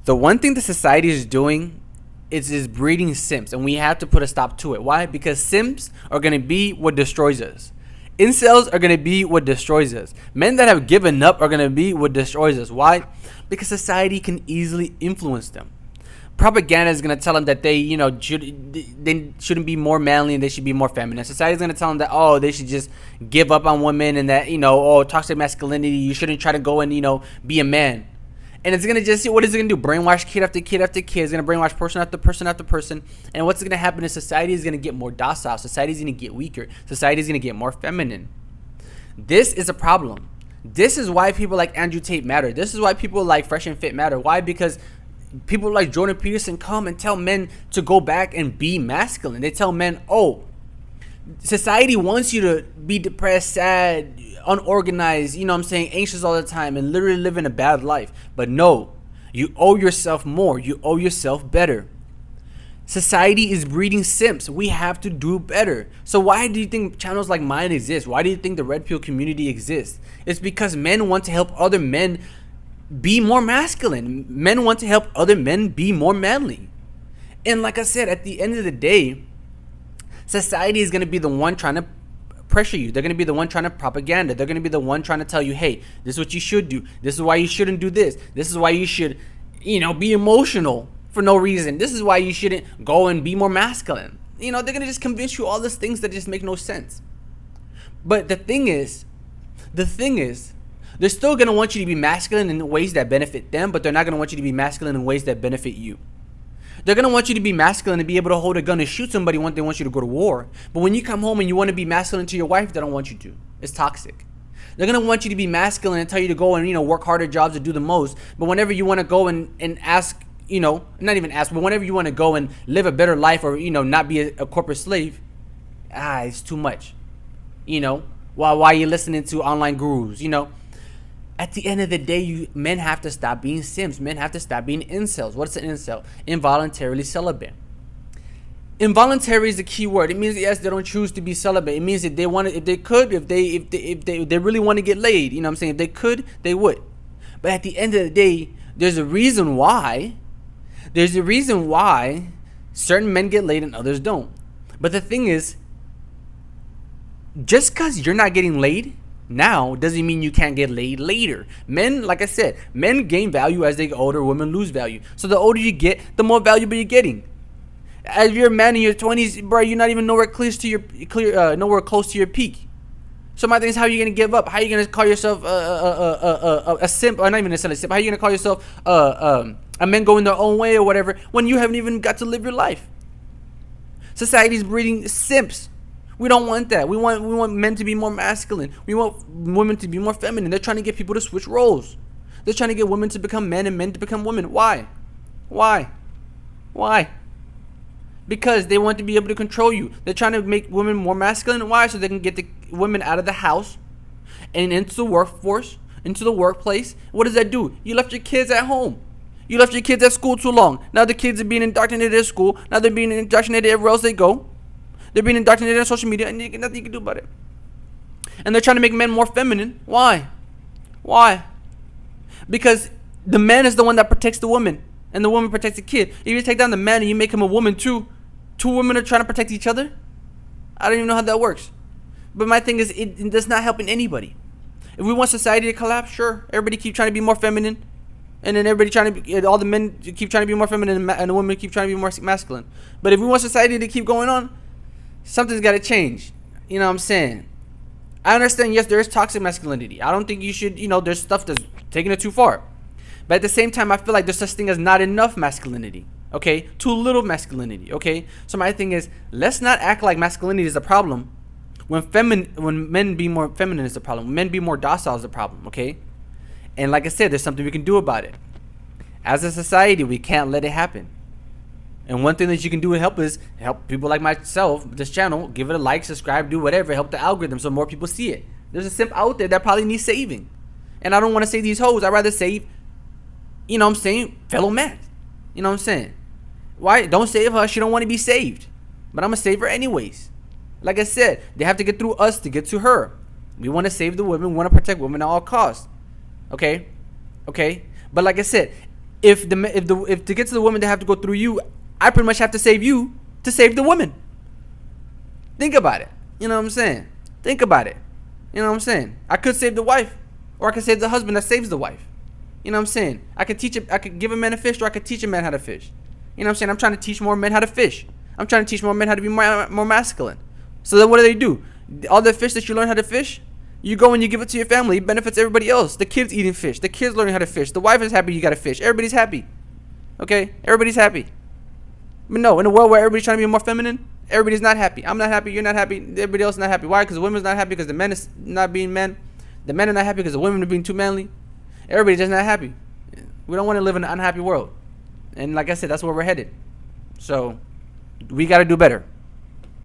The one thing that society is doing is breeding simps, and we have to put a stop to it. Why? Because simps are going to be what destroys us. Incels are going to be what destroys us. Men that have given up are going to be what destroys us. Why? Because society can easily influence them. Propaganda is going to tell them that they shouldn't be more manly and they should be more feminine. Society is going to tell them that, they should just give up on women, and that, toxic masculinity, you shouldn't try to go and, be a man. And it's going to just, what is it going to do? Brainwash kid after kid after kid. It's going to brainwash person after person after person. And what's going to happen is society is going to get more docile. Society is going to get weaker. Society is going to get more feminine. This is a problem. This is why people like Andrew Tate matter. This is why people like Fresh and Fit matter. Why? Because people like Jordan Peterson come and tell men to go back and be masculine. They tell men, society wants you to be depressed, sad, unorganized, anxious all the time and literally living a bad life. But no, you owe yourself more. You owe yourself better. Society is breeding simps. We have to do better. So why do you think channels like mine exist? Why do you think the Red Pill community exists? It's because men want to help other men be more masculine. Men want to help other men be more manly. And like I said, at the end of the day, society is going to be the one trying to pressure you. They're going to be the one trying to propaganda. They're going to be the one trying to tell you, hey, this is what you should do. This is why you shouldn't do this. This is why you should, be emotional for no reason. This is why you shouldn't go and be more masculine. They're going to just convince you all these things that just make no sense. But the thing is, they're still going to want you to be masculine in ways that benefit them, but they're not going to want you to be masculine in ways that benefit you. They're going to want you to be masculine and be able to hold a gun and shoot somebody when they want you to go to war. But when you come home and you want to be masculine to your wife, they don't want you to. It's toxic. They're going to want you to be masculine and tell you to go and, work harder jobs to do the most. But whenever you want to go and ask, not even ask, but whenever you want to go and live a better life or, not be a corporate slave, it's too much. While you're listening to online gurus, At the end of the day, men have to stop being simps. Men have to stop being incels. What's an incel? Involuntarily celibate. Involuntary is the key word. It means, yes, they don't choose to be celibate. It means that they want to, if they really want to get laid, if they could, they would. But at the end of the day, there's a reason why. There's a reason why certain men get laid and others don't. But the thing is, just because you're not getting laid now doesn't mean you can't get laid later. Men, like I said, men gain value as they get older. Women lose value. So the older you get, the more valuable you're getting. As you're a man in your 20s, bro, you're not even nowhere close to your peak. So my thing is, how are you gonna give up? How are you gonna call yourself a simp, or not even necessarily a simp? How are you gonna call yourself a man going their own way or whatever when you haven't even got to live your life? Society's breeding simps. We don't want that. We want men to be more masculine. We want women to be more feminine. They're trying to get people to switch roles. They're trying to get women to become men and men to become women. Why? Because they want to be able to control you. They're trying to make women more masculine. Why? So they can get the women out of the house and into the workforce, into the workplace. What does that do? You left your kids at home. You left your kids at school too long. Now the kids are being indoctrinated at school. Now they're being indoctrinated everywhere else they go. They're being indoctrinated on social media, and there's nothing you can do about it. And they're trying to make men more feminine. Why? Because the man is the one that protects the woman, and the woman protects the kid. If you take down the man and you make him a woman too, two women are trying to protect each other? I don't even know how that works. But my thing is, it does not help anybody. If we want society to collapse, sure, everybody keep trying to be more feminine, and then all the men keep trying to be more feminine, and the women keep trying to be more masculine. But if we want society to keep going on, something's got to change. You know what I'm saying? I understand, yes, there is toxic masculinity. I don't think you should, there's stuff that's taking it too far. But at the same time, I feel like there's such thing as not enough masculinity. Okay? Too little masculinity. Okay? So my thing is, let's not act like masculinity is a problem when men be more feminine is the problem. When men be more docile is the problem. Okay? And like I said, there's something we can do about it. As a society, we can't let it happen. And one thing that you can do to help is help people like myself, this channel, give it a like, subscribe, do whatever, help the algorithm so more people see it. There's a simp out there that probably needs saving. And I don't want to save these hoes. I'd rather save, fellow men. You know what I'm saying? Why? Don't save her. She don't want to be saved. But I'm going to save her anyways. Like I said, they have to get through us to get to her. We want to save the women. We want to protect women at all costs. Okay? But like I said, if to get to the woman they have to go through you, I pretty much have to save you to save the woman. Think about it. You know what I'm saying? Think about it. You know what I'm saying? I could save the wife, or I could save the husband that saves the wife. You know what I'm saying? I could give a man a fish, or I could teach a man how to fish. You know what I'm saying? I'm trying to teach more men how to fish. I'm trying to teach more men how to be more masculine. So then what do? All the fish that you learn how to fish, you go and you give it to your family. It benefits everybody else. The kids eating fish. The kids learning how to fish. The wife is happy you got to fish. Everybody's happy. Okay? Everybody's happy. But no, in a world where everybody's trying to be more feminine, everybody's not happy. I'm not happy. You're not happy. Everybody else is not happy. Why? Because the women's not happy because the men is not being men. The men are not happy because the women are being too manly. Everybody's just not happy. We don't want to live in an unhappy world. And like I said, that's where we're headed. So we got to do better.